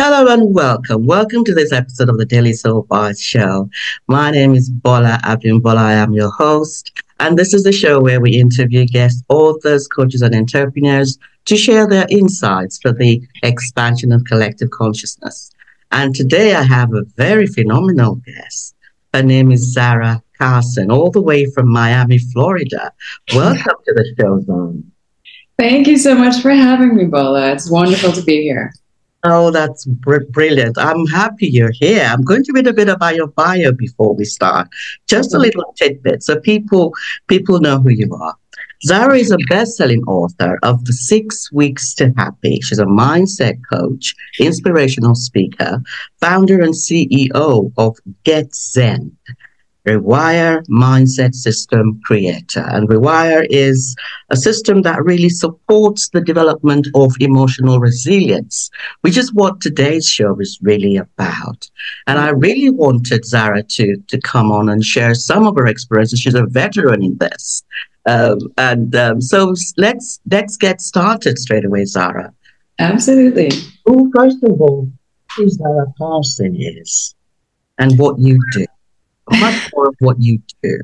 Hello and welcome. Welcome to this episode of the Daily Soul Bytes show. My name is Bola Abimbola. I am your host, and this is the show where we interview guest authors, coaches, and entrepreneurs to share their insights for the expansion of collective consciousness. And today I have a very phenomenal guest. Her name is Zahra Karsan, all the way from Miami, Florida. Welcome to the show, Zahra. Thank you so much for having me, Bola. It's wonderful to be here. Oh, that's brilliant. I'm happy you're here. I'm going to read a bit about your bio before we start. Just a little tidbit so people know who you are. Zahra is a best-selling author of The 6 Weeks to Happy. She's a mindset coach, inspirational speaker, founder and CEO of GetZENd, Rewire mindset system creator. And Rewire is a system that really supports the development of emotional resilience, which is what today's show is really about. And I really wanted Zahra to come on and share some of her experiences. She's a veteran in this. So let's get started straight away, Zahra. Absolutely. Well, first of all, who Zahra Karsan is and what you do. Much more of what you do.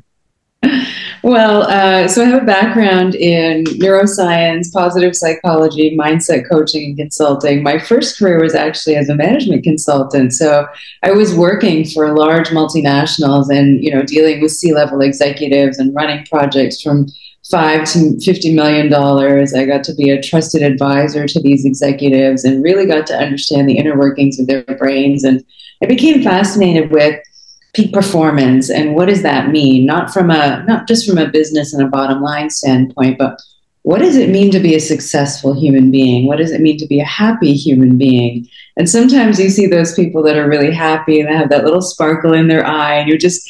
Well, so I have a background in neuroscience, positive psychology, mindset coaching, and consulting. My first career was actually as a management consultant. So I was working for large multinationals and, dealing with C-level executives and running projects from $5 to $50 million. I got to be a trusted advisor to these executives and really got to understand the inner workings of their brains. And I became fascinated with peak performance and what does that mean? Not just from a business and a bottom line standpoint, but what does it mean to be a successful human being? What does it mean to be a happy human being? And sometimes you see those people that are really happy and they have that little sparkle in their eye, and you just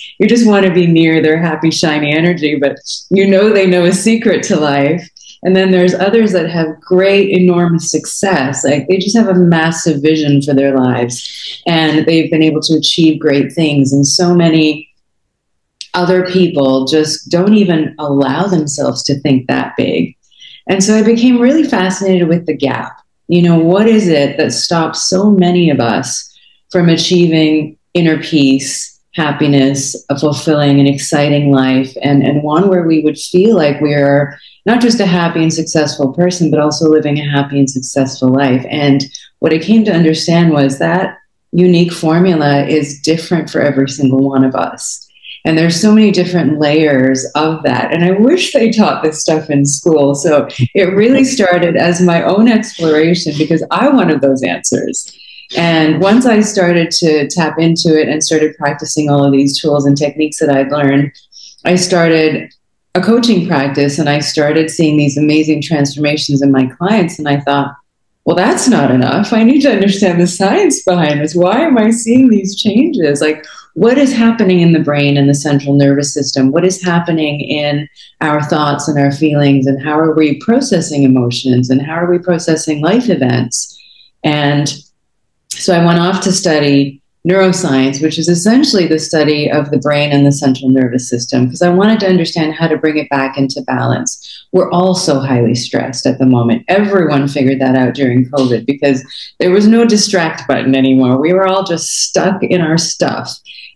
want to be near their happy, shiny energy, but they know a secret to life. And then there's others that have great, enormous success. Like they just have a massive vision for their lives and they've been able to achieve great things. And so many other people just don't even allow themselves to think that big. And so I became really fascinated with the gap. What is it that stops so many of us from achieving inner peace, happiness, a fulfilling and exciting life, and one where we would feel like we're not just a happy and successful person, but also living a happy and successful life. And what I came to understand was that unique formula is different for every single one of us. And there's so many different layers of that. And I wish they taught this stuff in school. So it really started as my own exploration because I wanted those answers. And once I started to tap into it and started practicing all of these tools and techniques that I'd learned, I started a coaching practice and I started seeing these amazing transformations in my clients. And I thought, well, that's not enough. I need to understand the science behind this. Why am I seeing these changes? Like, what is happening in the brain and the central nervous system? What is happening in our thoughts and our feelings? And how are we processing emotions? And how are we processing life events? And so I went off to study neuroscience, which is essentially the study of the brain and the central nervous system, because I wanted to understand how to bring it back into balance. We're all so highly stressed at the moment. Everyone figured that out during COVID because there was no distract button anymore. We were all just stuck in our stuff,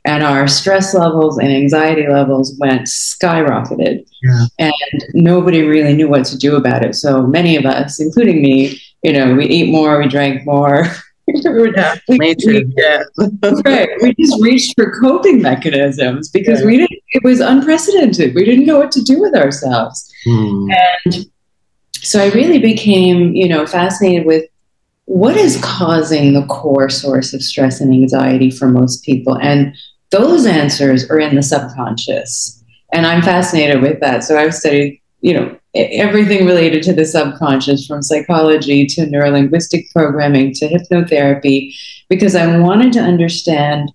and our stress levels and anxiety levels went skyrocketed. Yeah. And nobody really knew what to do about it. So many of us, including me, we eat more, we drank more. Me too. Right. We just reached for coping mechanisms because it was unprecedented. We didn't know what to do with ourselves. And so I really became, fascinated with what is causing the core source of stress and anxiety for most people. And those answers are in the subconscious. And I'm fascinated with that. So I've studied, everything related to the subconscious, from psychology to neurolinguistic programming to hypnotherapy, because I wanted to understand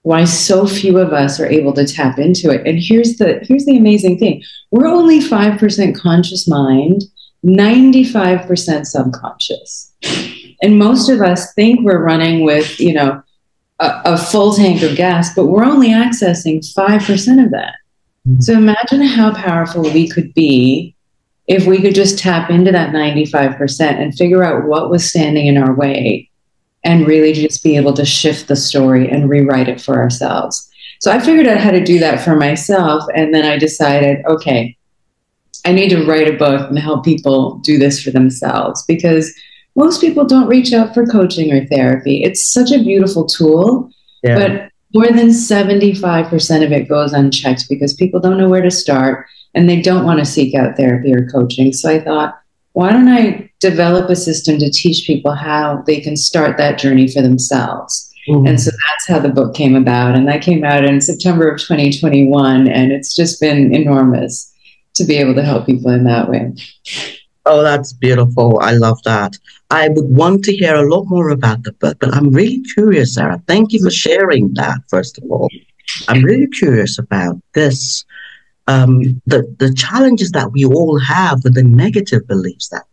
why so few of us are able to tap into it. And here's the amazing thing. We're only 5% conscious mind, 95% subconscious. And most of us think we're running with, a full tank of gas, but we're only accessing 5% of that. So imagine how powerful we could be if we could just tap into that 95% and figure out what was standing in our way and really just be able to shift the story and rewrite it for ourselves. So I figured out how to do that for myself. And then I decided, okay, I need to write a book and help people do this for themselves, because most people don't reach out for coaching or therapy. It's such a beautiful tool, but more than 75% of it goes unchecked because people don't know where to start and they don't want to seek out therapy or coaching. So I thought, why don't I develop a system to teach people how they can start that journey for themselves? And so that's how the book came about. And that came out in September of 2021. And it's just been enormous to be able to help people in that way. Oh, that's beautiful. I love that. I would want to hear a lot more about the book, but I'm really curious, Zahra. Thank you for sharing that, first of all. I'm really curious about this, the challenges that we all have with the negative beliefs that,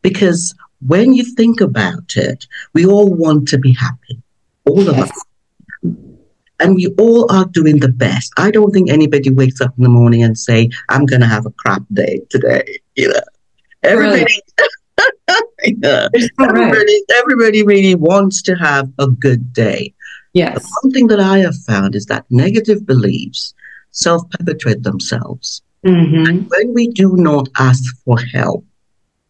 because when you think about it, we all want to be happy, all of us. And we all are doing the best. I don't think anybody wakes up in the morning and say, I'm going to have a crap day today. Everybody, everybody really wants to have a good day. Yes. But one thing that I have found is that negative beliefs self-perpetuate themselves. And when we do not ask for help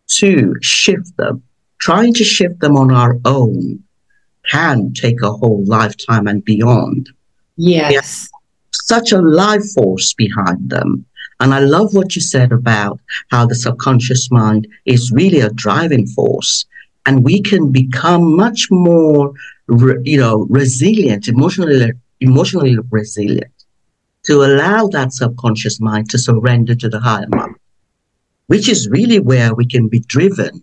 to shift them, trying to shift them on our own can take a whole lifetime and beyond. Yes. Such a life force behind them. And I love what you said about how the subconscious mind is really a driving force. And we can become much more, resilient, emotionally resilient, to allow that subconscious mind to surrender to the higher mind, which is really where we can be driven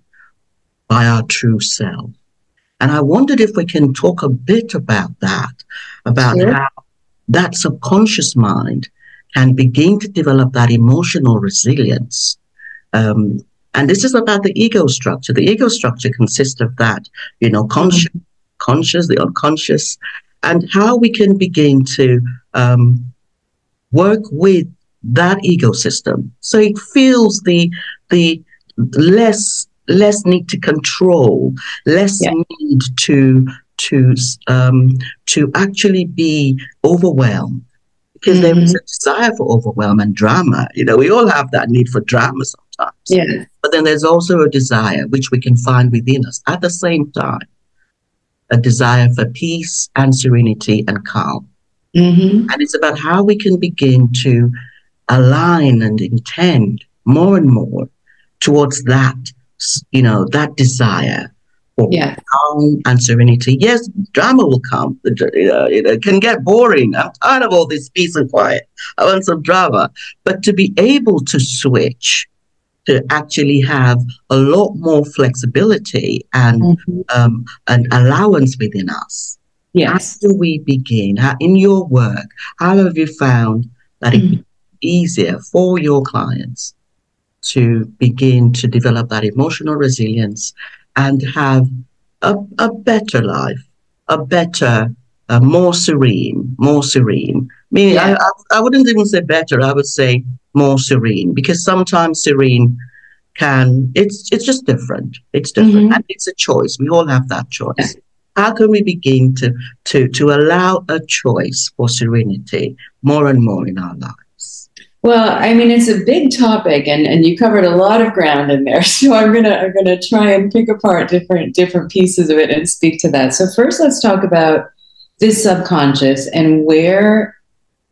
by our true self. And I wondered if we can talk a bit about that, about how that subconscious mind can begin to develop that emotional resilience. And this is about the ego structure. The ego structure consists of that, conscious, the unconscious, and how we can begin to work with that ecosystem so it feels the less need to control, less need to actually be overwhelmed, because there is a desire for overwhelm and drama. We all have that need for drama sometimes. Yeah. But then there's also a desire which we can find within us at the same time, a desire for peace and serenity and calm. And it's about how we can begin to align and intend more and more towards that, that desire for calm and serenity. Yes, drama will come. It can get boring. I'm tired of all this peace and quiet. I want some drama. But to be able to switch, to actually have a lot more flexibility and an allowance within us. Yes. How do we begin? In your work, how have you found that it's easier for your clients to begin to develop that emotional resilience and have a better life, a better, more serene? Meaning, I wouldn't even say better, I would say more serene, because sometimes serene it's just different. It's different, and it's a choice. We all have that choice. Yeah. How can we begin to allow a choice for serenity more and more in our lives? Well, I mean, it's a big topic, and you covered a lot of ground in there. So I'm gonna try and pick apart different pieces of it and speak to that. So first, let's talk about this subconscious and where,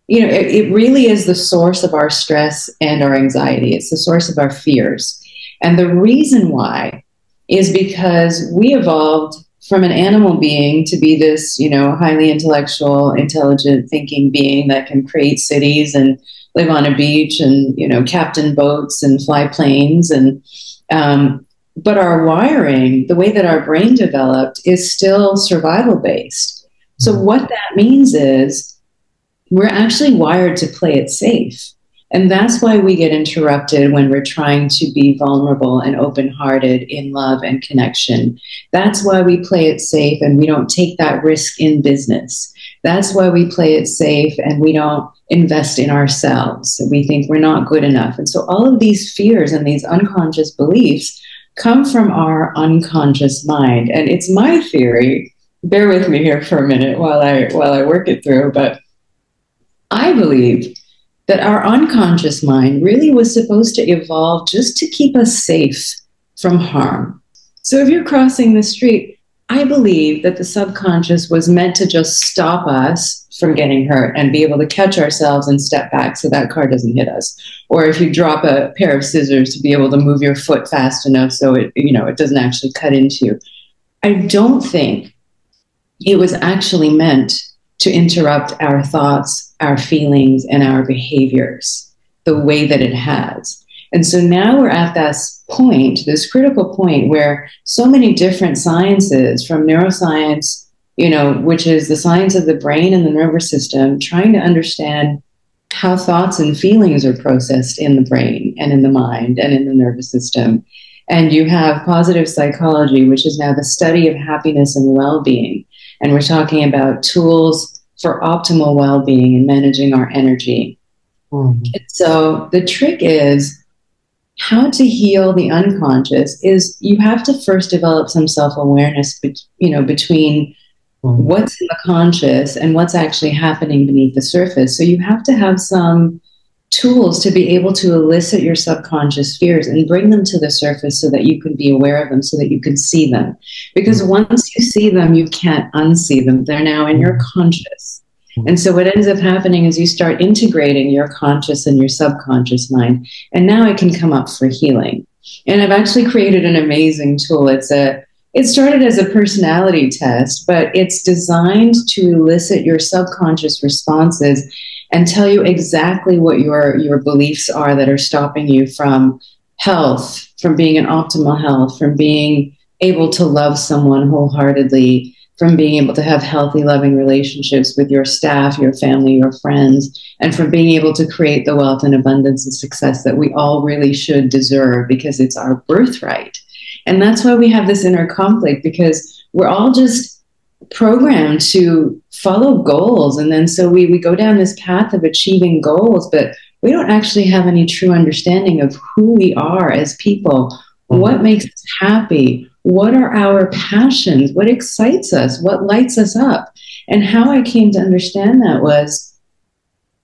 it really is the source of our stress and our anxiety. It's the source of our fears. And the reason why is because we evolved from an animal being to be this, highly intellectual, intelligent, thinking being that can create cities and live on a beach and, captain boats and fly planes. But our wiring, the way that our brain developed, is still survival based. So what that means is we're actually wired to play it safe. And that's why we get interrupted when we're trying to be vulnerable and open-hearted in love and connection. That's why we play it safe and we don't take that risk in business. That's why we play it safe and we don't invest in ourselves. We think we're not good enough. And so all of these fears and these unconscious beliefs come from our unconscious mind. And it's my theory, bear with me here for a minute while I work it through, but I believe that our unconscious mind really was supposed to evolve just to keep us safe from harm. So if you're crossing the street, I believe that the subconscious was meant to just stop us from getting hurt and be able to catch ourselves and step back so that car doesn't hit us. Or if you drop a pair of scissors, to be able to move your foot fast enough so it doesn't actually cut into you. I don't think it was actually meant to interrupt our thoughts, our feelings, and our behaviors the way that it has. And so now we're at this point, this critical point, where so many different sciences, from neuroscience, which is the science of the brain and the nervous system, trying to understand how thoughts and feelings are processed in the brain and in the mind and in the nervous system. And you have positive psychology, which is now the study of happiness and well-being. And we're talking about tools for optimal well-being and managing our energy. Mm-hmm. So the trick is, how to heal the unconscious is you have to first develop some self-awareness, between what's in the conscious and what's actually happening beneath the surface. So you have to have some tools to be able to elicit your subconscious fears and bring them to the surface so that you can be aware of them, so that you can see them. Because once you see them, you can't unsee them. They're now in your conscious. And so what ends up happening is you start integrating your conscious and your subconscious mind, and now it can come up for healing. And I've actually created an amazing tool. It started as a personality test, but it's designed to elicit your subconscious responses and tell you exactly what your beliefs are that are stopping you from health, from being in optimal health, from being able to love someone wholeheartedly, from being able to have healthy, loving relationships with your staff, your family, your friends, and from being able to create the wealth and abundance and success that we all really should deserve, because it's our birthright. And that's why we have this inner conflict, because we're all just programmed to follow goals. And then so we go down this path of achieving goals, but we don't actually have any true understanding of who we are as people. What makes us happy? What are our passions? What excites us? What lights us up? And how I came to understand that was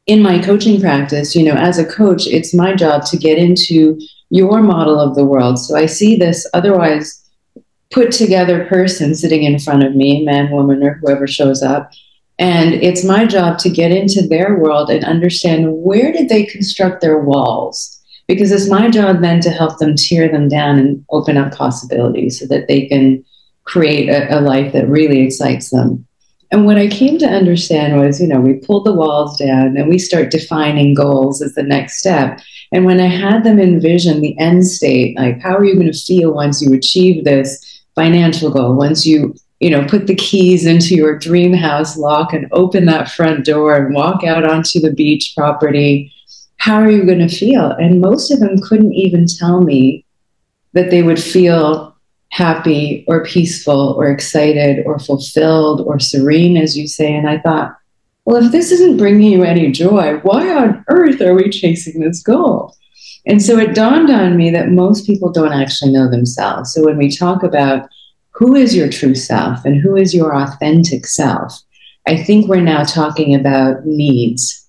in my coaching practice. As a coach, it's my job to get into your model of the world. So I see this otherwise put together person sitting in front of me, man, woman, or whoever shows up. And it's my job to get into their world and understand, where did they construct their walls? Because it's my job then to help them tear them down and open up possibilities so that they can create a life that really excites them. And what I came to understand was, we pulled the walls down and we start defining goals as the next step. And when I had them envision the end state, like, how are you going to feel once you achieve this financial goal, once you put the keys into your dream house lock and open that front door and walk out onto the beach property, how are you going to feel? And most of them couldn't even tell me that they would feel happy or peaceful or excited or fulfilled or serene, as you say. And I thought, well, if this isn't bringing you any joy, why on earth are we chasing this goal? And so it dawned on me that most people don't actually know themselves. So when we talk about who is your true self and who is your authentic self, I think we're now talking about needs.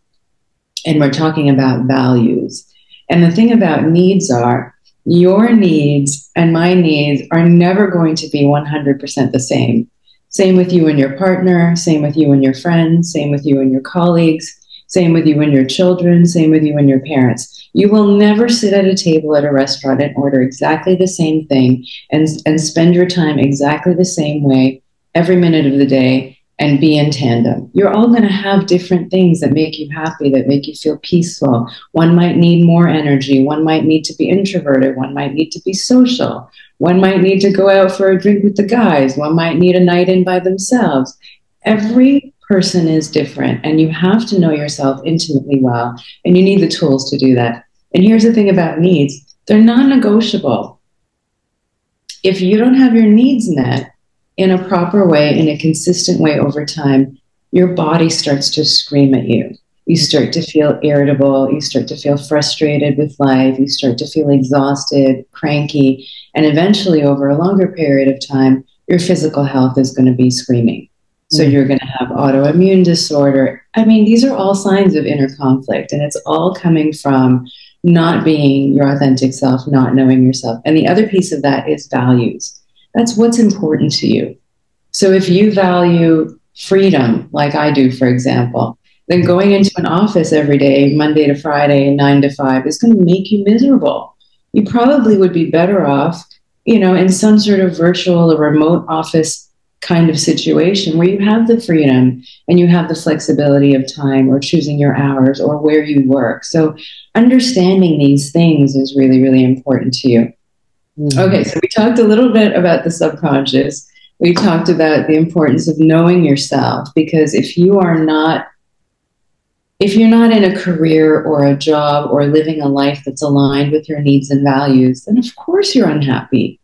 And we're talking about values. And the thing about needs are, your needs and my needs are never going to be 100% the same. Same with you and your partner, same with you and your friends, same with you and your colleagues, same with you and your children, same with you and your parents. You will never sit at a table at a restaurant and order exactly the same thing and spend your time exactly the same way every minute of the day and be in tandem. You're all going to have different things that make you happy, that make you feel peaceful. One might need more energy. One might need to be introverted. One might need to be social. One might need to go out for a drink with the guys. One might need a night in by themselves. Every person is different, and you have to know yourself intimately well, and you need the tools to do that. And here's the thing about needs. They're non-negotiable. If you don't have your needs met in a proper way, in a consistent way over time, your body starts to scream at you. You start to feel irritable. You start to feel frustrated with life. You start to feel exhausted, cranky. And eventually, over a longer period of time, your physical health is going to be screaming. So you're going to have autoimmune disorder. I mean, these are all signs of inner conflict, and it's all coming from not being your authentic self, not knowing yourself. And the other piece of that is values. That's what's important to you. So if you value freedom, like I do, for example, then going into an office every day, Monday to Friday, 9 to 5, is going to make you miserable. You probably would be better off, in some sort of virtual or remote office kind of situation where you have the freedom and you have the flexibility of time or choosing your hours or where you work. So understanding these things is really, really important to you. Okay, so we talked a little bit about the subconscious. We talked about the importance of knowing yourself, because if you're not in a career or a job or living a life that's aligned with your needs and values, then of course you're unhappy.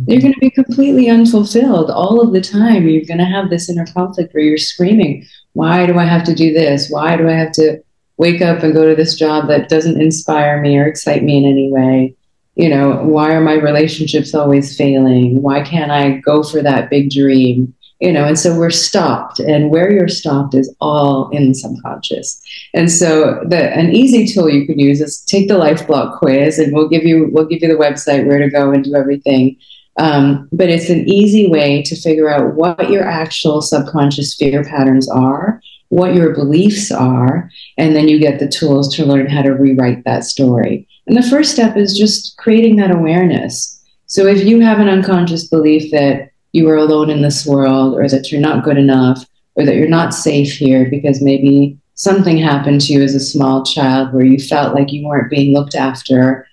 You're going to be completely unfulfilled all of the time. You're going to have this inner conflict where you're screaming, why do I have to do this? Why do I have to wake up and go to this job that doesn't inspire me or excite me in any way? Why are my relationships always failing? Why can't I go for that big dream? And so we're stopped, and where you're stopped is all in the subconscious. And so an easy tool you can use is take the life block quiz, and we'll give you the website where to go and do everything. But it's an easy way to figure out what your actual subconscious fear patterns are, what your beliefs are, and then you get the tools to learn how to rewrite that story. And the first step is just creating that awareness. So if you have an unconscious belief that you are alone in this world, or that you're not good enough, or that you're not safe here because maybe something happened to you as a small child where you felt like you weren't being looked after,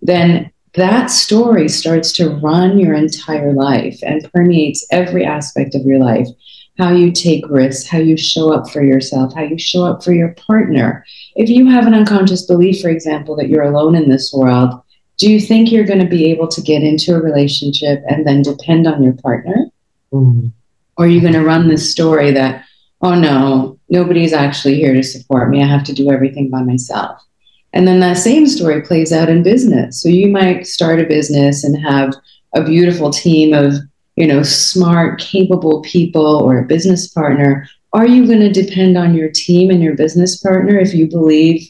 then that story starts to run your entire life and permeates every aspect of your life. How you take risks, how you show up for yourself, how you show up for your partner. If you have an unconscious belief, for example, that you're alone in this world, do you think you're going to be able to get into a relationship and then depend on your partner? Or are you going to run this story that, oh no, nobody's actually here to support me. I have to do everything by myself. And then that same story plays out in business. So you might start a business and have a beautiful team of, smart, capable people or a business partner. Are you going to depend on your team and your business partner if you believe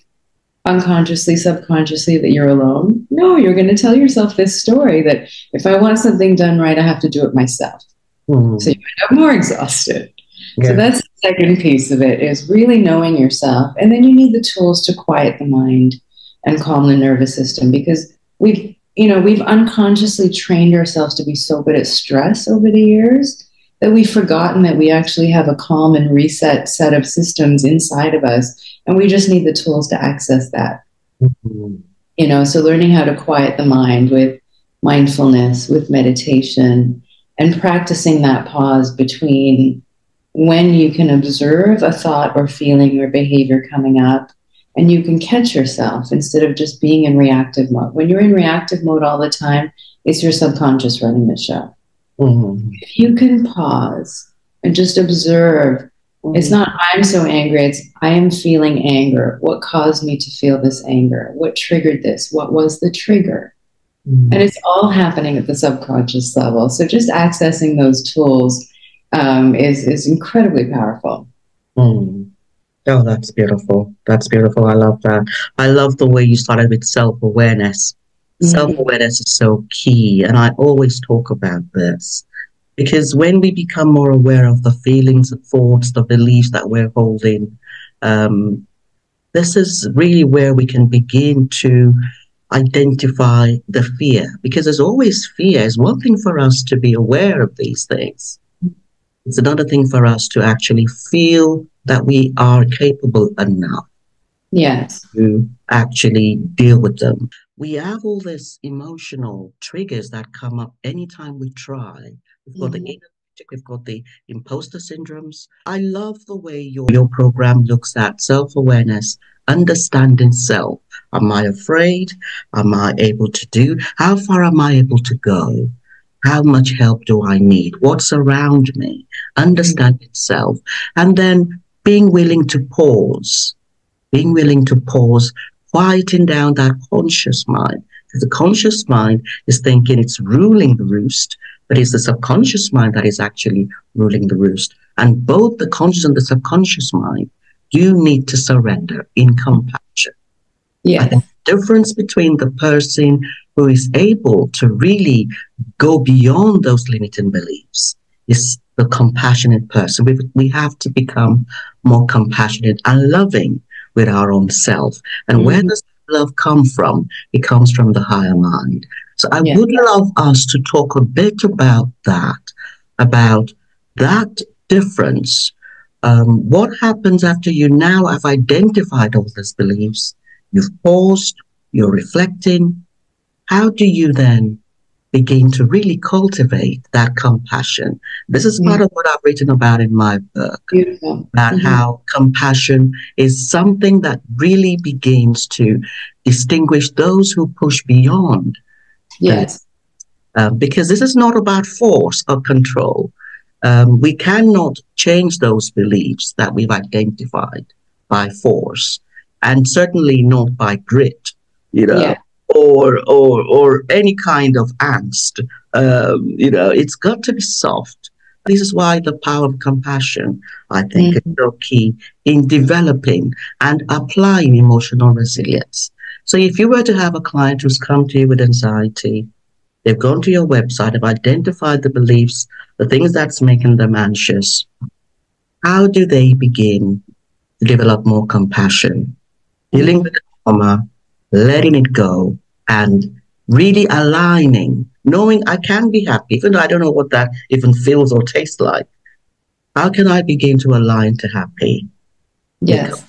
unconsciously, subconsciously that you're alone? No, you're going to tell yourself this story that if I want something done right, I have to do it myself. So you end up more exhausted. Yeah. So that's the second piece of it, is really knowing yourself. And then you need the tools to quiet the mind and calm the nervous system, because we've unconsciously trained ourselves to be so good at stress over the years that we've forgotten that we actually have a calm and reset set of systems inside of us. And we just need the tools to access that. So learning how to quiet the mind with mindfulness, with meditation, and practicing that pause between when you can observe a thought or feeling or behavior coming up, and you can catch yourself instead of just being in reactive mode. When you're in reactive mode all the time, it's your subconscious running the show. If you can pause and just observe, it's not I'm so angry, it's I am feeling anger. What caused me to feel this anger? What triggered this? What was the trigger? And it's all happening at the subconscious level. So just accessing those tools is incredibly powerful. Oh, that's beautiful. That's beautiful. I love that. I love the way you started with self-awareness. Self-awareness is so key. And I always talk about this, because when we become more aware of the feelings, the thoughts, the beliefs that we're holding, this is really where we can begin to identify the fear, because there's always fear. It's one thing for us to be aware of these things. It's another thing for us to actually feel that we are capable enough to actually deal with them. We have all these emotional triggers that come up anytime we try. We've got the inner critic, we've got the imposter syndromes. I love the way your program looks at self-awareness, understanding self. Am I afraid? Am I able to do? How far am I able to go? How much help do I need? What's around me? Understanding self. And then being willing to pause being willing to pause, quieting down that conscious mind. Because the conscious mind is thinking it's ruling the roost, but it's the subconscious mind that is actually ruling the roost. And both the conscious and the subconscious mind, you need to surrender in compassion. Yes. I think the difference between the person who is able to really go beyond those limiting beliefs is the compassionate person. We have to become more compassionate and loving with our own self. And where does love come from? It comes from the higher mind. So I would love us to talk a bit about that difference. What happens after you now have identified all these beliefs? You've paused, you're reflecting. How do you then begin to really cultivate that compassion? This is part of what I've written about in my book. Beautiful. About how compassion is something that really begins to distinguish those who push beyond. Yes. Because this is not about force or control. We cannot change those beliefs that we've identified by force, and certainly not by grit, or any kind of angst. It's got to be soft. This is why the power of compassion, I think, is so key in developing and applying emotional resilience. So if you were to have a client who's come to you with anxiety, they've gone to your website, have identified the beliefs, the things that's making them anxious, how do they begin to develop more compassion? Dealing with the trauma, letting it go, and really aligning, knowing I can be happy, even though I don't know what that even feels or tastes like. How can I begin to align to happy? Yes.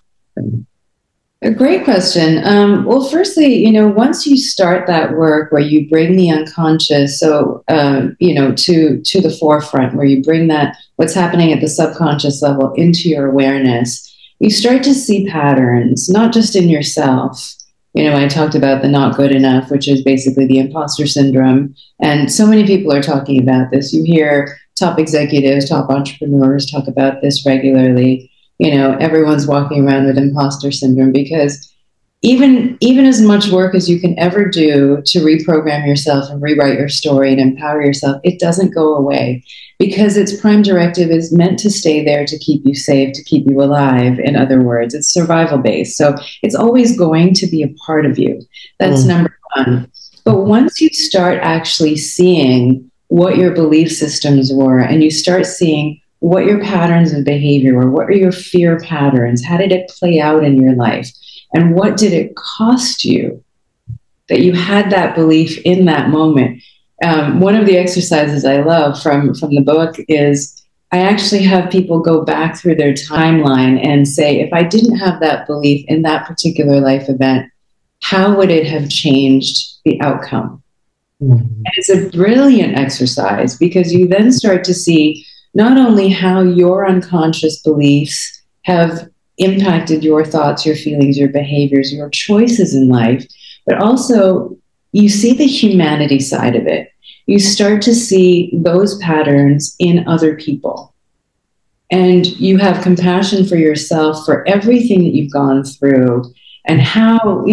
A great question. Well, firstly, once you start that work where you bring the unconscious, to the forefront, where you bring that, what's happening at the subconscious level into your awareness, you start to see patterns, not just in yourself. I talked about the not good enough, which is basically the imposter syndrome. And so many people are talking about this. You hear top executives, top entrepreneurs talk about this regularly. Everyone's walking around with imposter syndrome, because even as much work as you can ever do to reprogram yourself and rewrite your story and empower yourself, it doesn't go away, because its prime directive is meant to stay there to keep you safe, to keep you alive. In other words, it's survival based. So it's always going to be a part of you. That's number one. But once you start actually seeing what your belief systems were, and you start seeing what your patterns of behavior were, what are your fear patterns, how did it play out in your life, and what did it cost you that you had that belief in that moment? One of the exercises I love from the book is I actually have people go back through their timeline and say, if I didn't have that belief in that particular life event, how would it have changed the outcome? And it's a brilliant exercise, because you then start to see not only how your unconscious beliefs have impacted your thoughts, your feelings, your behaviors, your choices in life, but also you see the humanity side of it. You start to see those patterns in other people. And you have compassion for yourself, for everything that you've gone through, and how,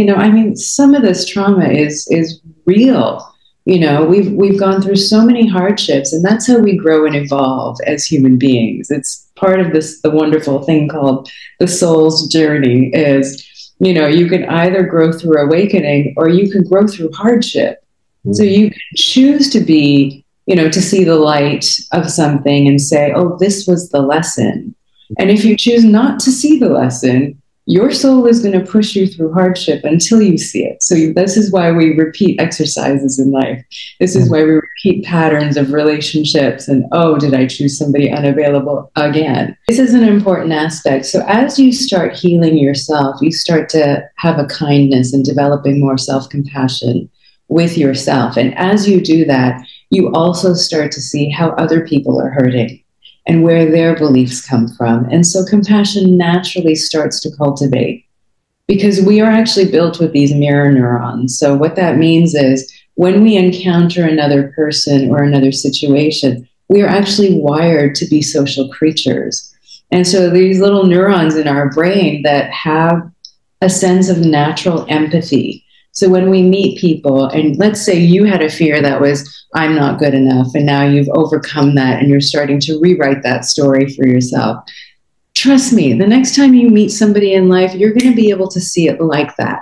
some of this trauma is real. We've gone through so many hardships, and that's how we grow and evolve as human beings. It's part of the wonderful thing called the soul's journey is, you can either grow through awakening or you can grow through hardship. So you can choose to be, to see the light of something and say, oh, this was the lesson. And if you choose not to see the lesson, your soul is going to push you through hardship until you see it. So this is why we repeat exercises in life. This is why we repeat patterns of relationships. And, oh, did I choose somebody unavailable again? This is an important aspect. So as you start healing yourself, you start to have a kindness and developing more self-compassion with yourself. And as you do that, you also start to see how other people are hurting and where their beliefs come from. And so compassion naturally starts to cultivate, because we are actually built with these mirror neurons. So what that means is when we encounter another person or another situation, we are actually wired to be social creatures. And so these little neurons in our brain that have a sense of natural empathy. So when we meet people, and let's say you had a fear that was, I'm not good enough, and now you've overcome that and you're starting to rewrite that story for yourself. Trust me, the next time you meet somebody in life, you're going to be able to see it like that.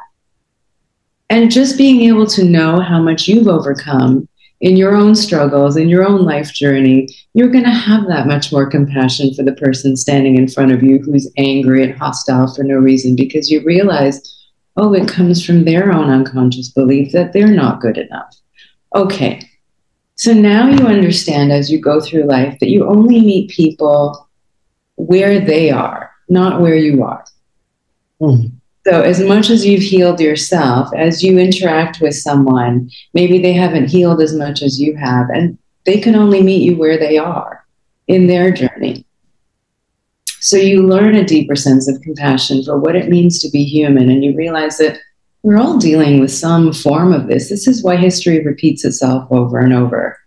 And just being able to know how much you've overcome in your own struggles, in your own life journey, you're going to have that much more compassion for the person standing in front of you who's angry and hostile for no reason, because you realize, oh, it comes from their own unconscious belief that they're not good enough. Okay, so now you understand as you go through life that you only meet people where they are, not where you are. Mm. So as much as you've healed yourself, as you interact with someone, maybe they haven't healed as much as you have, and they can only meet you where they are in their journey. So you learn a deeper sense of compassion for what it means to be human, and you realize that we're all dealing with some form of this. This is why history repeats itself over and over.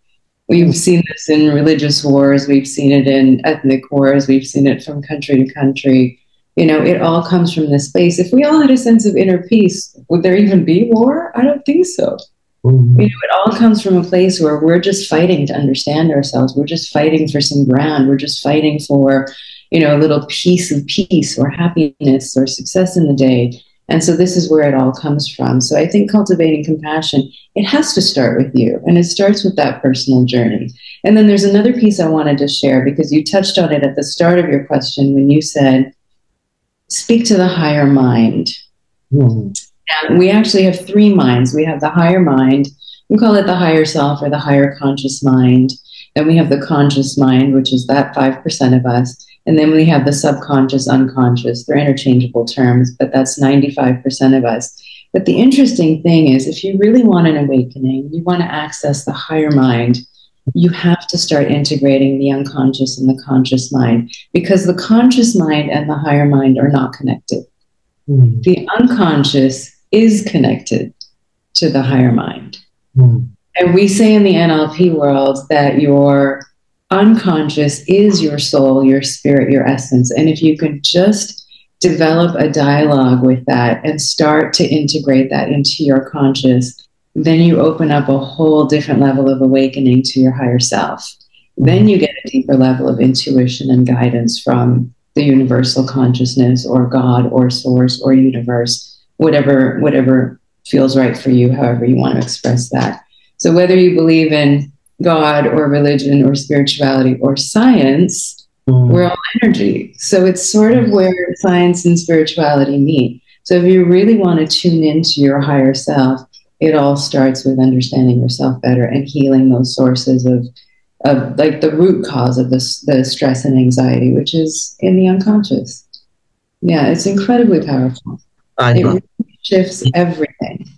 We've seen this in religious wars, we've seen it in ethnic wars, we've seen it from country to country. You know, it all comes from this place. If we all had a sense of inner peace, would there even be war? I don't think so. Mm. You know, it all comes from a place where we're just fighting to understand ourselves. We're just fighting for some ground. We're just fighting for, you know, a little piece of peace or happiness or success in the day. And so this is where it all comes from. So I think cultivating compassion, it has to start with you. And it starts with that personal journey. And then there's another piece I wanted to share, because you touched on it at the start of your question when you said, speak to the higher mind. Mm. And we actually have three minds. We have the higher mind. We call it the higher self or the higher conscious mind. Then we have the conscious mind, which is that 5% of us. And then we have the subconscious, unconscious. They're interchangeable terms, but that's 95% of us. But the interesting thing is, if you really want an awakening, you want to access the higher mind, you have to start integrating the unconscious and the conscious mind, because the conscious mind and the higher mind are not connected. Mm. The unconscious is connected to the higher mind. Mm. And we say in the NLP world that your unconscious is your soul, your spirit, your essence. And if you can just develop a dialogue with that and start to integrate that into your conscious, then you open up a whole different level of awakening to your higher self. Then you get a deeper level of intuition and guidance from the universal consciousness or God or source or universe, whatever feels right for you, however you want to express that. So whether you believe in God or religion or spirituality or science, we're all energy. So it's sort of where science and spirituality meet. So if you really want to tune into your higher self, it all starts with understanding yourself better and healing those sources of like the root cause of the stress and anxiety, which is in the unconscious. Yeah, it's incredibly powerful. It really shifts everything.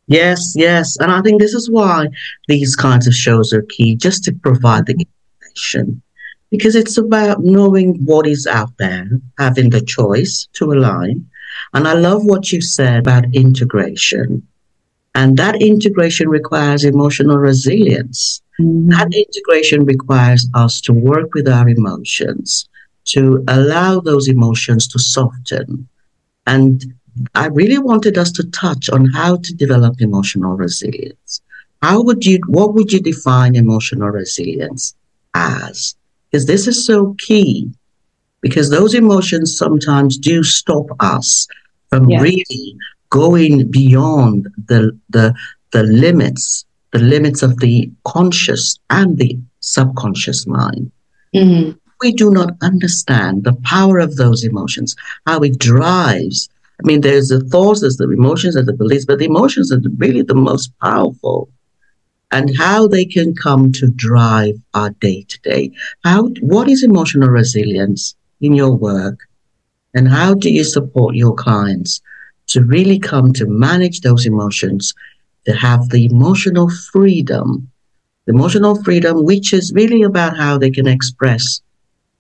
Yes, yes. And I think this is why these kinds of shows are key, just to provide the information. Because it's about knowing what is out there, having the choice to align. And I love what you said about integration. And that integration requires emotional resilience. Mm-hmm. That integration requires us to work with our emotions, to allow those emotions to soften. And I really wanted us to touch on how to develop emotional resilience. What would you define emotional resilience as? Because this is so key, because those emotions sometimes do stop us from really going beyond the limits of the conscious and the subconscious mind. Mm-hmm. We do not understand the power of those emotions, how it drives. I mean, there's the thoughts, there's the emotions, and the beliefs, but the emotions are really the most powerful, and how they can come to drive our day-to-day. What is emotional resilience in your work, and how do you support your clients to really come to manage those emotions, to have the emotional freedom, which is really about how they can express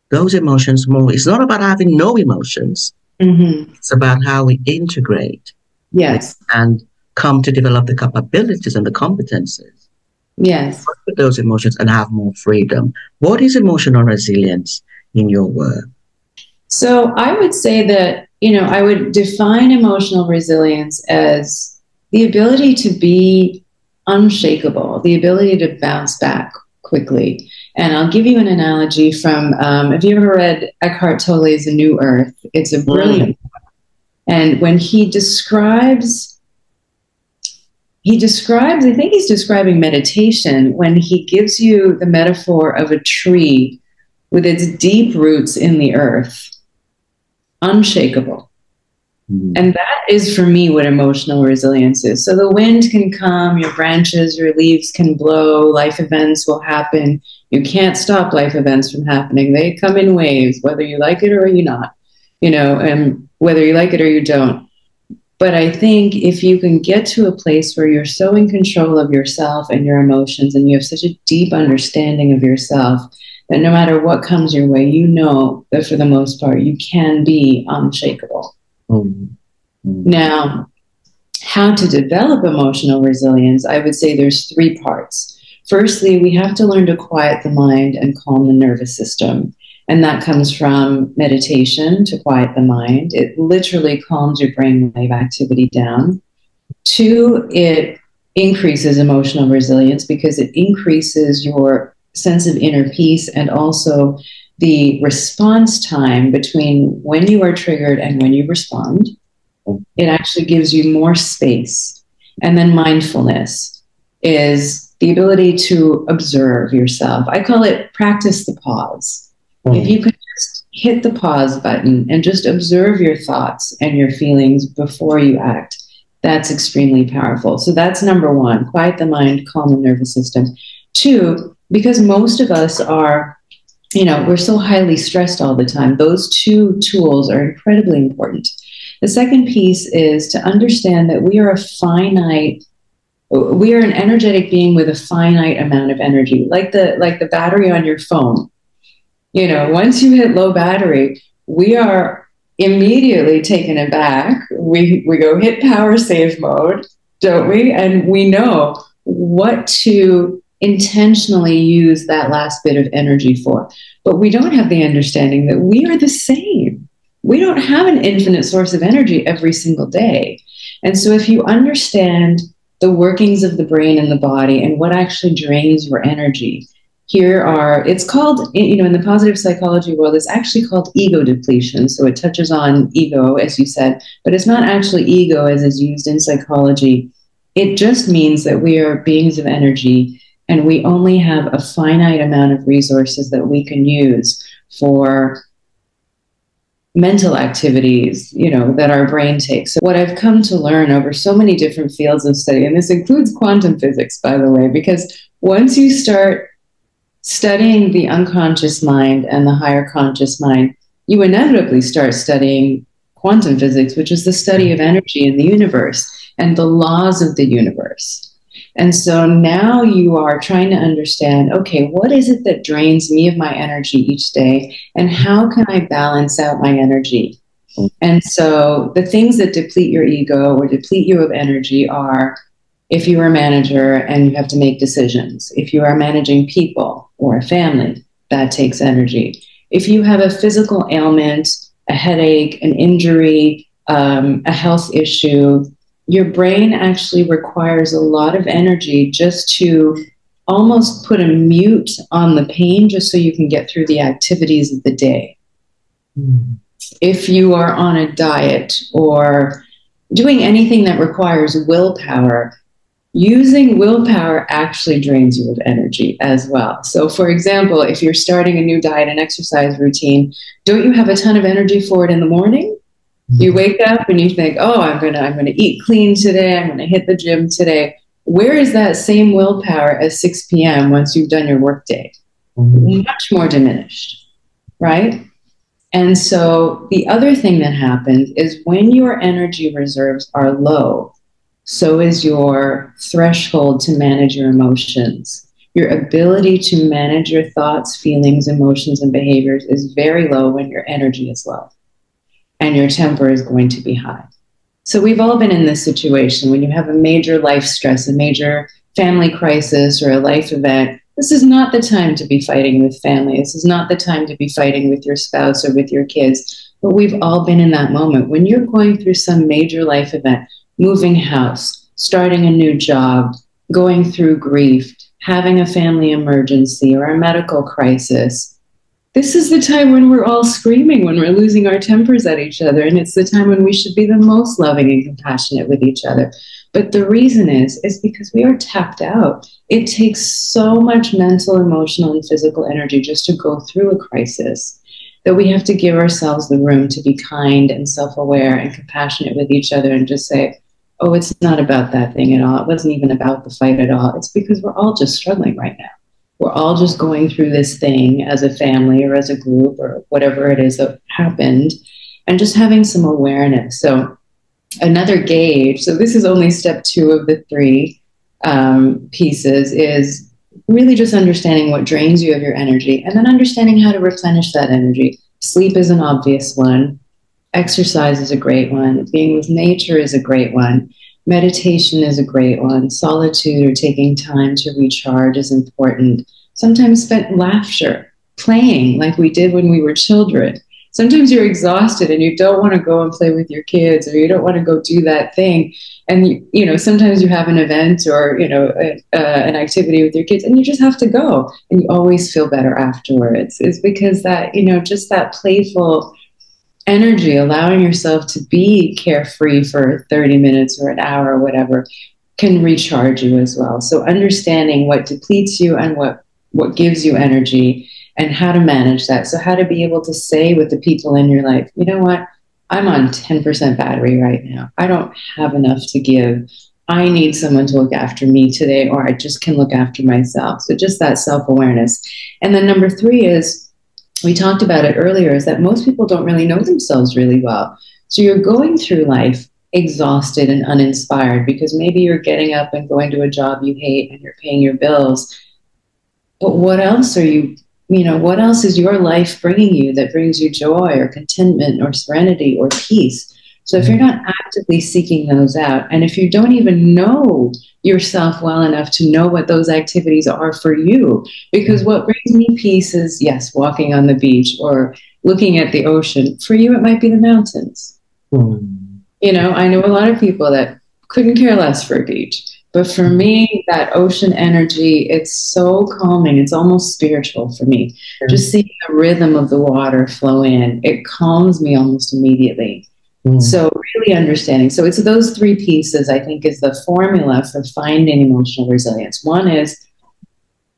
those emotions more. It's not about having no emotions. Mm-hmm. It's about how we integrate and come to develop the capabilities and the competences. Yes. Work with those emotions and have more freedom. What is emotional resilience in your work? So I would say that I would define emotional resilience as the ability to be unshakable, the ability to bounce back quickly. And I'll give you an analogy from, have you ever read Eckhart Tolle's A New Earth? It's a brilliant book. And when he describes, I think he's describing meditation when he gives you the metaphor of a tree with its deep roots in the earth, unshakable. And that is for me what emotional resilience is. So the wind can come, your branches, your leaves can blow, life events will happen. You can't stop life events from happening. They come in waves, whether you like it or you not, and whether you like it or you don't. But I think if you can get to a place where you're so in control of yourself and your emotions, and you have such a deep understanding of yourself, that no matter what comes your way, you know that for the most part, you can be unshakable. Now, how to develop emotional resilience, I would say there's 3 parts. Firstly, we have to learn to quiet the mind and calm the nervous system. And that comes from meditation to quiet the mind. It literally calms your brainwave activity down. 2, it increases emotional resilience because it increases your sense of inner peace and also the response time between when you are triggered and when you respond. It actually gives you more space. And then mindfulness is the ability to observe yourself. I call it practice the pause. If you could just hit the pause button and just observe your thoughts and your feelings before you act, that's extremely powerful. So that's number 1, quiet the mind, calm the nervous system. 2, because most of us are, we're so highly stressed all the time. Those 2 tools are incredibly important. The second piece is to understand that we are an energetic being with a finite amount of energy, like the battery on your phone. Once you hit low battery, we are immediately taken aback. We go hit power save mode, don't we? And we know what to intentionally use that last bit of energy for. But we don't have the understanding that we are the same. We don't have an infinite source of energy every single day. And so if you understand the workings of the brain and the body and what actually drains your energy, it's called, in the positive psychology world, it's actually called ego depletion. So it touches on ego, as you said, but it's not actually ego as is used in psychology. It just means that we are beings of energy and we only have a finite amount of resources that we can use for mental activities, that our brain takes. So what I've come to learn over so many different fields of study, and this includes quantum physics, by the way, because once you start studying the unconscious mind and the higher conscious mind, you inevitably start studying quantum physics, which is the study of energy in the universe and the laws of the universe. And so now you are trying to understand, okay, what is it that drains me of my energy each day, and how can I balance out my energy? And so the things that deplete your ego or deplete you of energy are, if you are a manager and you have to make decisions, if you are managing people or a family, that takes energy. If you have a physical ailment, a headache, an injury, a health issue, your brain actually requires a lot of energy just to almost put a mute on the pain just so you can get through the activities of the day. If you are on a diet or doing anything that requires willpower, using willpower actually drains you of energy as well. So for example, if you're starting a new diet and exercise routine, don't you have a ton of energy for it in the morning? You wake up and you think, oh, I'm gonna eat clean today. I'm gonna hit the gym today. Where is that same willpower at 6 p.m. once you've done your workday? Much more diminished, right? And so the other thing that happens is when your energy reserves are low, so is your threshold to manage your emotions. Your ability to manage your thoughts, feelings, emotions, and behaviors is very low when your energy is low. And your temper is going to be high. So we've all been in this situation when you have a major life stress, a major family crisis, or a life event this is not the time to be fighting with family. This is not the time to be fighting with your spouse or with your kids. But we've all been in that moment. When you're going through some major life event, moving house, starting a new job, going through grief, having a family emergency or a medical crisis, this is the time when we're all screaming, when we're losing our tempers at each other. And it's the time when we should be the most loving and compassionate with each other. But the reason is because we are tapped out. It takes so much mental, emotional, and physical energy just to go through a crisis that we have to give ourselves the room to be kind and self-aware and compassionate with each other and just say, oh, it's not about that thing at all. It wasn't even about the fight at all. It's because we're all just struggling right now. We're all just going through this thing as a family or as a group or whatever it is that happened, and just having some awareness. So another gauge, so this is only step 2 of the 3 pieces, is really just understanding what drains you of your energy and then understanding how to replenish that energy. Sleep is an obvious one. Exercise is a great one. Being with nature is a great one. Meditation is a great one. Solitude or taking time to recharge is important. Sometimes spent laughter, playing like we did when we were children. Sometimes you're exhausted and you don't want to go and play with your kids, or you don't want to go do that thing. And, sometimes you have an event or, an activity with your kids and you just have to go and you always feel better afterwards. It's because that, just that playful energy, allowing yourself to be carefree for 30 minutes or an hour or whatever, can recharge you as well. So understanding what depletes you and what gives you energy and how to manage that. So how to be able to say with the people in your life, you know what, I'm on 10% battery right now. I don't have enough to give. I need someone to look after me today, or I just can look after myself. So just that self-awareness. And then number 3 is, we talked about it earlier, is that most people don't really know themselves really well. So you're going through life exhausted and uninspired because maybe you're getting up and going to a job you hate and you're paying your bills. But what else are you, what else is your life bringing you that brings you joy or contentment or serenity or peace? So if you're not actively seeking those out, and if you don't even know yourself well enough to know what those activities are for you, because what brings me peace is, yes, walking on the beach or looking at the ocean. For you, it might be the mountains. I know a lot of people that couldn't care less for a beach. But for me, that ocean energy, it's so calming. It's almost spiritual for me. Just seeing the rhythm of the water flow in, it calms me almost immediately. So really understanding. So it's those 3 pieces, I think, is the formula for finding emotional resilience. 1 is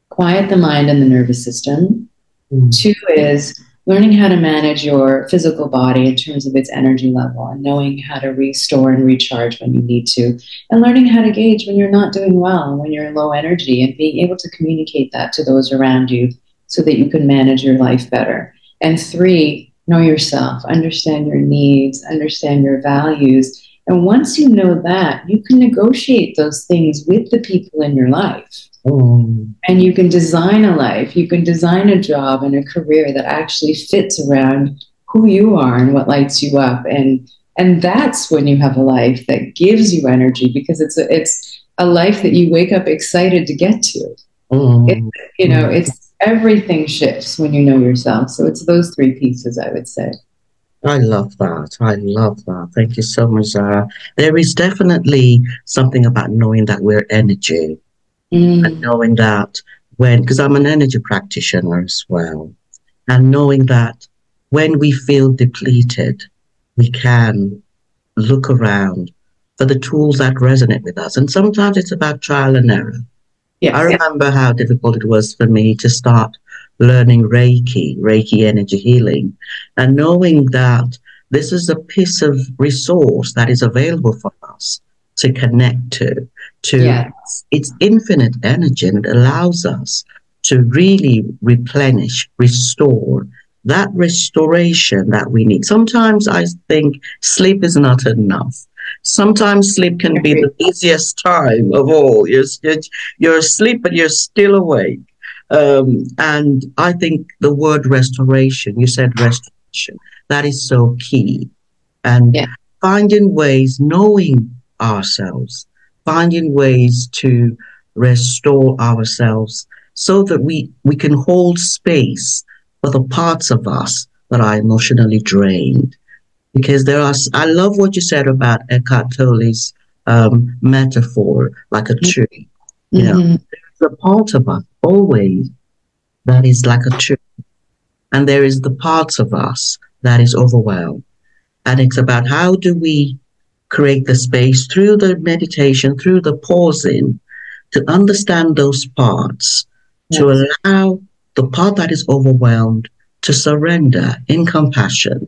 quiet the mind and the nervous system. 2 is learning how to manage your physical body in terms of its energy level and knowing how to restore and recharge when you need to, and learning how to gauge when you're not doing well, when you're low energy, and being able to communicate that to those around you so that you can manage your life better. And 3, know yourself, understand your needs, understand your values. And once you know that, you can negotiate those things with the people in your life. And you can design a life, you can design a job and a career that actually fits around who you are and what lights you up. And that's when you have a life that gives you energy, because it's a life that you wake up excited to get to. It's everything shifts when you know yourself. So it's those 3 pieces, I would say. I love that. I love that. Thank you so much, Zahra. There is definitely something about knowing that we're energy. And knowing that because I'm an energy practitioner as well, and knowing that when we feel depleted, we can look around for the tools that resonate with us. And sometimes it's about trial and error. Yes. I remember how difficult it was for me to start learning Reiki energy healing, and knowing that this is a piece of resource that is available for us to connect to its infinite energy, and it allows us to really replenish, restore, that restoration that we need. Sometimes I think sleep is not enough. Sometimes sleep can be the easiest time of all. You're asleep, but you're still awake. And I think the word restoration, you said restoration, that is so key. And finding ways, knowing ourselves, finding ways to restore ourselves so that we can hold space for the parts of us that are emotionally drained. Because I love what you said about Eckhart Tolle's metaphor, like a tree. You know, Mm-hmm. there's a part of us always that is like a tree, and there is the parts of us that is overwhelmed. And it's about how do we create the space through the meditation, through the pausing, to understand those parts, to Yes. allow the part that is overwhelmed to surrender in compassion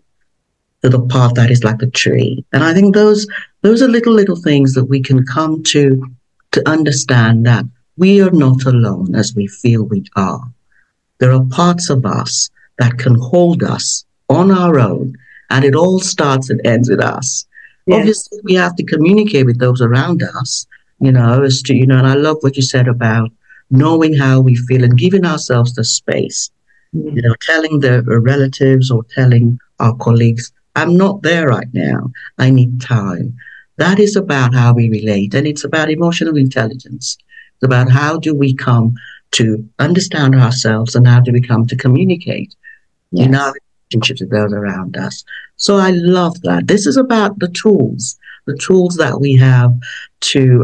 to the part that is like a tree. And I think those are little things that we can come to understand that we are not alone as we feel we are. There are parts of us that can hold us on our own, and it all starts and ends with us. Yes. Obviously, we have to communicate with those around us, as to, and I love what you said about knowing how we feel and giving ourselves the space, Mm-hmm. telling the relatives or telling our colleagues, I'm not there right now. I need time. That is about how we relate, and it's about emotional intelligence. It's about how do we come to understand ourselves and how do we come to communicate in our Yes. relationships with those around us. So I love that. This is about the tools that we have to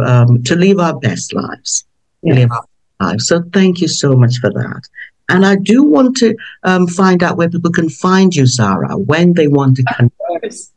live our best lives, to live Yes. our lives. So thank you so much for that. And I do want to find out where people can find you, Zahra, when they want to connect. Of course.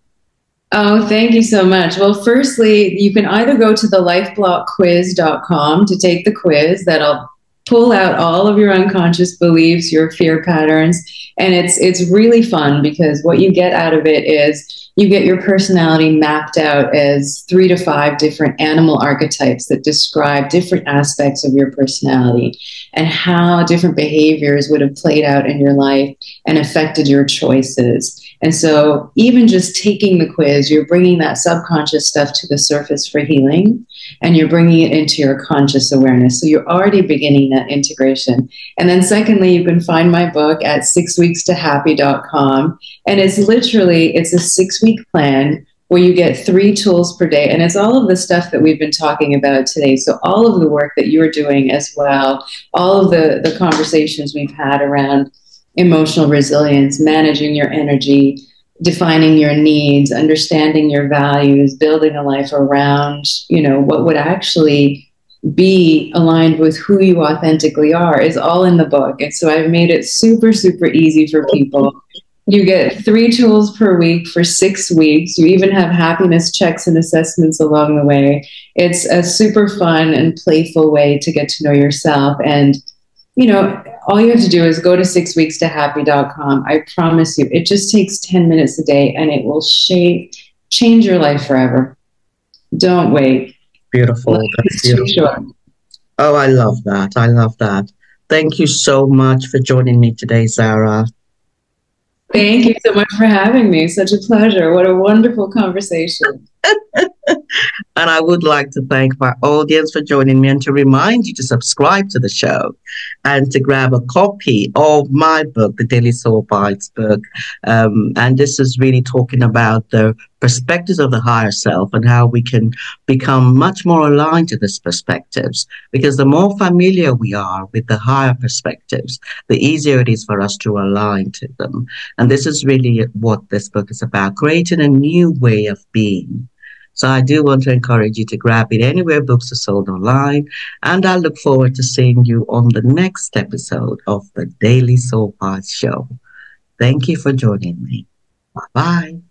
Oh, thank you so much. Well, firstly, you can either go to the lifeblockquiz.com to take the quiz that'll pull out all of your unconscious beliefs, your fear patterns, and it's really fun because what you get out of it is you get your personality mapped out as 3 to 5 different animal archetypes that describe different aspects of your personality and how different behaviors would have played out in your life and affected your choices. And so, even just taking the quiz, you're bringing that subconscious stuff to the surface for healing, and you're bringing it into your conscious awareness. So, you're already beginning that integration. And then, secondly, you can find my book at 6weekstohappy.com. And it's a 6-week plan where you get 3 tools per day. And it's all of the stuff that we've been talking about today. So, all of the work that you're doing as well, all of the conversations we've had around emotional resilience, managing your energy, defining your needs, understanding your values, building a life around, what would actually be aligned with who you authentically are is all in the book. And so I've made it super, super easy for people. You get 3 tools per week for 6 weeks. You even have happiness checks and assessments along the way. It's a super fun and playful way to get to know yourself. And all you have to do is go to 6weekstohappy.com. I promise you, it just takes 10 minutes a day and it will change your life forever. Don't wait. Beautiful. That's It's too beautiful. short. Oh, I love that. I love that. Thank you so much for joining me today, Zahra. Thank you so much for having me. Such a pleasure. What a wonderful conversation. And I would like to thank my audience for joining me and to remind you to subscribe to the show and to grab a copy of my book, the Daily Soul Bites book. And this is really talking about the perspectives of the higher self and how we can become much more aligned to these perspectives. Because the more familiar we are with the higher perspectives, the easier it is for us to align to them. And this is really what this book is about, creating a new way of being. So I do want to encourage you to grab it anywhere books are sold online. And I look forward to seeing you on the next episode of the Daily Soul Bites Show. Thank you for joining me. Bye-bye.